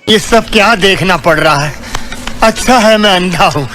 ये सब क्या देखना पड़ रहा है? अच्छा है मैं अंधा हूँ.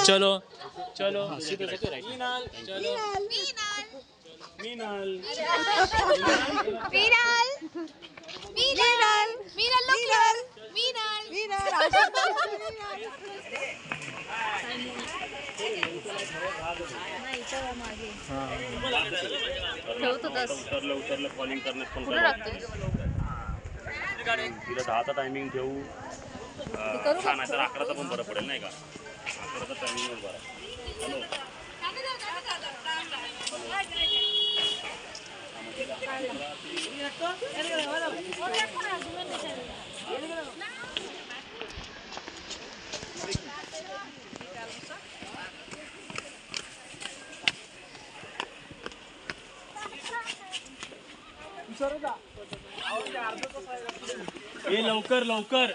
चलो चलो मीनाल चलो मीनाल उतरलं कॉलिंग करण्यात पण तिला 10चा टायमिंग ठेवू. छान आहे तर 11चा पण बरं पडेल नाही का? 11चा टायमिंग बरं. ये लवकर लवकर.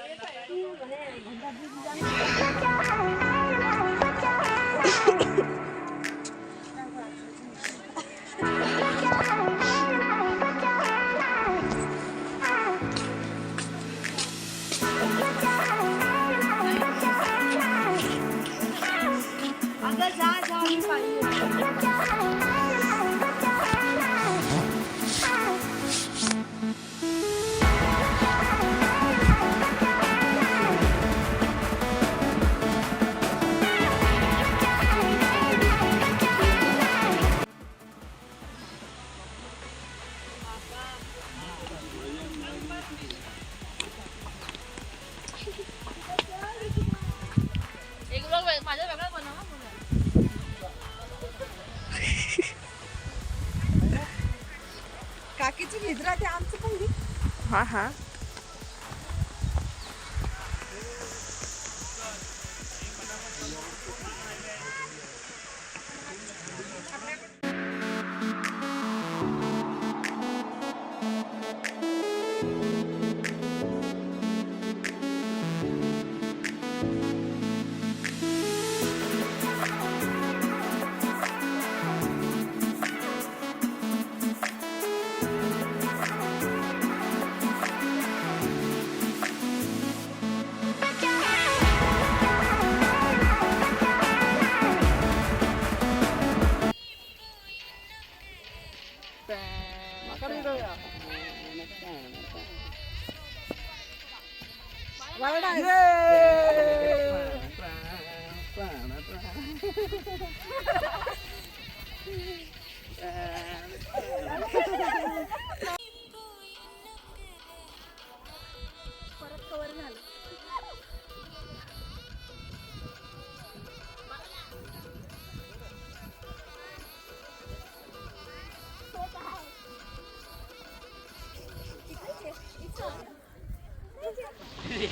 काकीची निद्रा ते आमचं पण घे. हा हा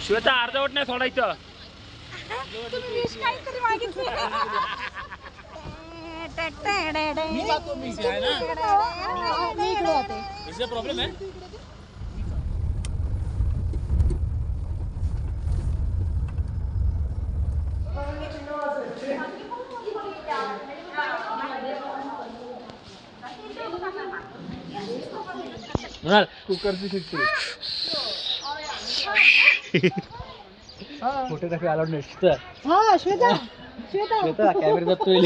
श्वेता अर्धवट नाही सोडायचं. प्रॉब्लेम आहे. कुकरची शिट्टी. फोटोग्राफी अलाउड नाही. हा श्वेता श्वेता कॅमेरा जातोय.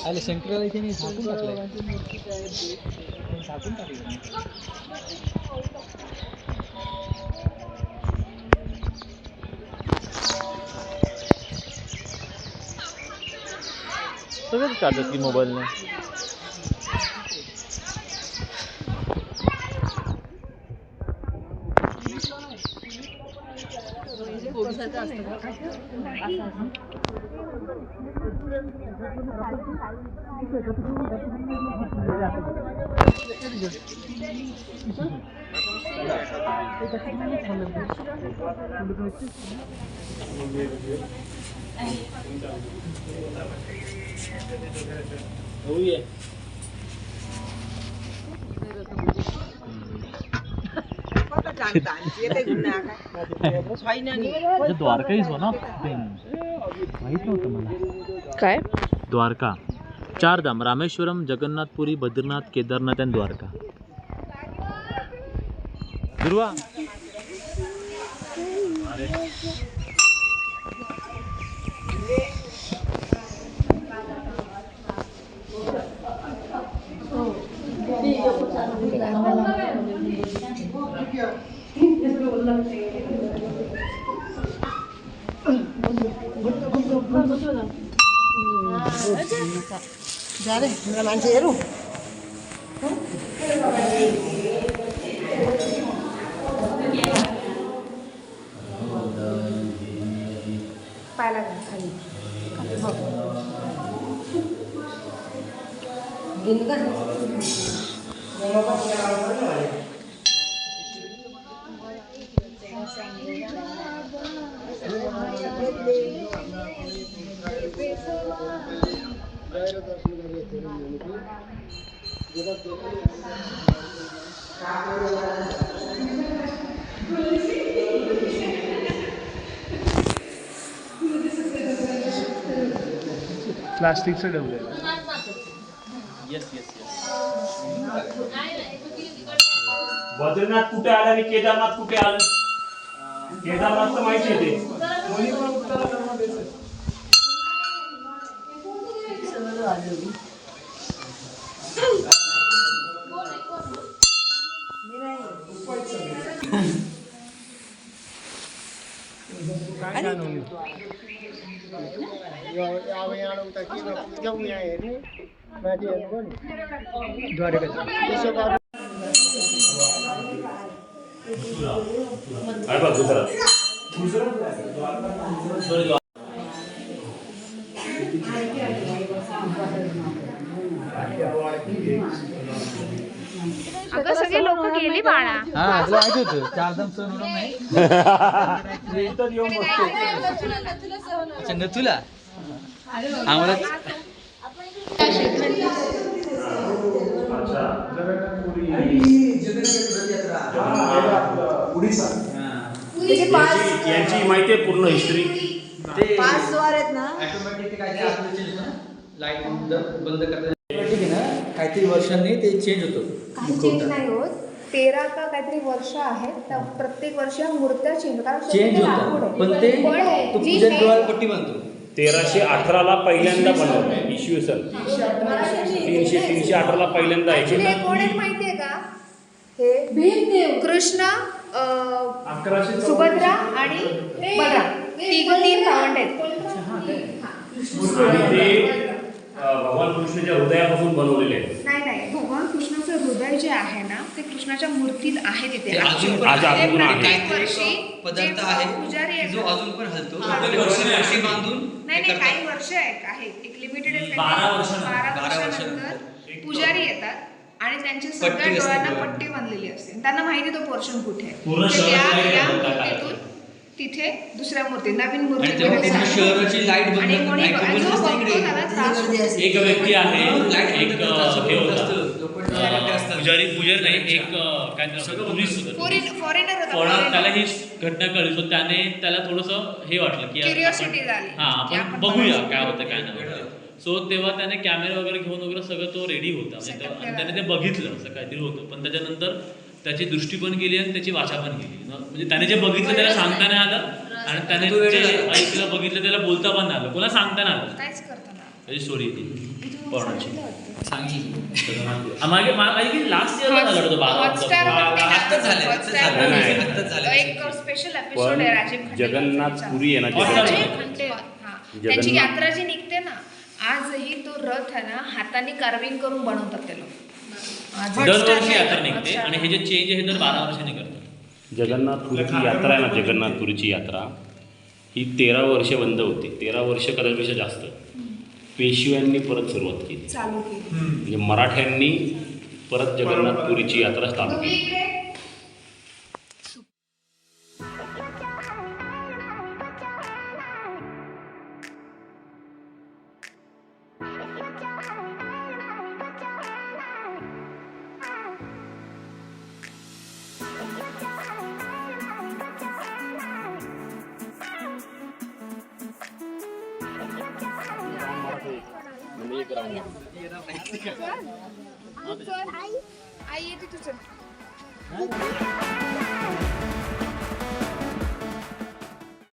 आले शंकराला इथे मी झाकून टाकलंय. झाकून टाकलं. सगळंच काढतात की मोबाईलने. द्वारकाहीच हो ना माहित नव्हतं मला. काय द्वारका 4 धाम रामेश्वरम, जगन्नाथपुरी, बद्रीनाथ, केदारनाथ आणि द्वारका. दुर्वा प्लास्टिकचं ठेवलंय. बद्रीनाथ कुठे आलं आणि केदारनाथ कुठे आलं? केदारनाथ तर माहिती आहे ते. बघ दुसरा अगं सगळे लोक गेली बाळा. हा तुला माहिती होतं 4 धाम सहन होणार नाही. अच्छा नथुला आम्हाला यांची माहिती आहे पूर्ण हिस्ट्री. पाच द्वार आहेत ना. लाईट बंद करता काहीतरी वर्षांनी ते चेंज होतं. काही चेंज नाही होत. 13 का काहीतरी वर्ष आहेत त्या प्रत्येक वर्षी मूर्त्या चेंज चेंज होतं पण ते तो पूजा डोळ्याला पट्टी बांधतो. 1318 पहिल्यांदा बनवलं इसवी सन 318 पहिल्यांदा आहे. कोण आहेत माहितीये का? हे कृष्ण, सुभद्रा आणि बलराम तीन भावंड आहेत. आणि ते भगवान कृष्णाच्या हृदयापासून बनवलेले आहेत. नाही भगवान कृष्णाचं हृदय जे आहे ना ते कृष्णाच्या मूर्तीत आहे तिथे. प्रत्येक वर्षी पदार्थ आहे पुजारी जो अजून पण हलतो. नाही काही वर्ष आहे एक लिमिटेड 12 वर्षानंतर पुजारी येतात आणि त्यांच्या सगळ्या डोळ्यांना पट्टी बांधलेली असते. त्यांना माहिती तो पोर्शन कुठे आहे. त्या मूर्तीतून तिथे दुसऱ्या मूर्ती नवीन मूर्ती शहराची लाईट आणि कोणी जो बघतो त्याला त्रास होतो. एक व्यक्ती आहे एक हे होता पुजारी नाही एक काय पोलीस फॉरेनर होता. त्याला ही घटना कळली सो त्याने त्याला थोडंसं हे वाटलं की क्युरिओसिटी झाली. आपण बघूया काय होतं काय नाही. सो तेव्हा त्याने कॅमेरा वगैरे घेऊन वगैरे सगळं तो रेडी होता आणि त्याने ते बघितलं असं काहीतरी होतं. पण त्याच्यानंतर त्याची दृष्टी पण गेली आणि त्याची वाचा पण गेली. म्हणजे त्याने जे बघितलं त्याला सांगता नाही आलं आणि त्याने जे ऐकलं बघितलं त्याला बोलता पण नाही आलं. कोणाला सांगता नाही आलं. काहीच करताना त्याची स्टोरी ती पौर्णाची मागे लास्ट इयर झालं होतं 12 एक स्पेशल एपिसोड आहे राजीव खंडेकर. जगन्नाथपुरी आहे ना त्यांची यात्रा जी निघते ना आजही तो रथ आहे ना हाताने कार्विंग करून बनवतात ते लोक. दरवर्षी यात्रा निघते आणि हे जे चेंज आहे दर 12 वर्षांनी करतात. जगन्नाथपुरीची यात्रा आहे ना, जगन्नाथपुरीची यात्रा ही 13 वर्ष बंद होती. 13 वर्ष कदाचित जास्त. पेशव्यांनी परत सुरुवात केली. चालू केली. म्हणजे मराठ्यांनी परत जगन्नाथपुरीची यात्रा चालू तुम्ही केली. इकडे आई येते तुझं.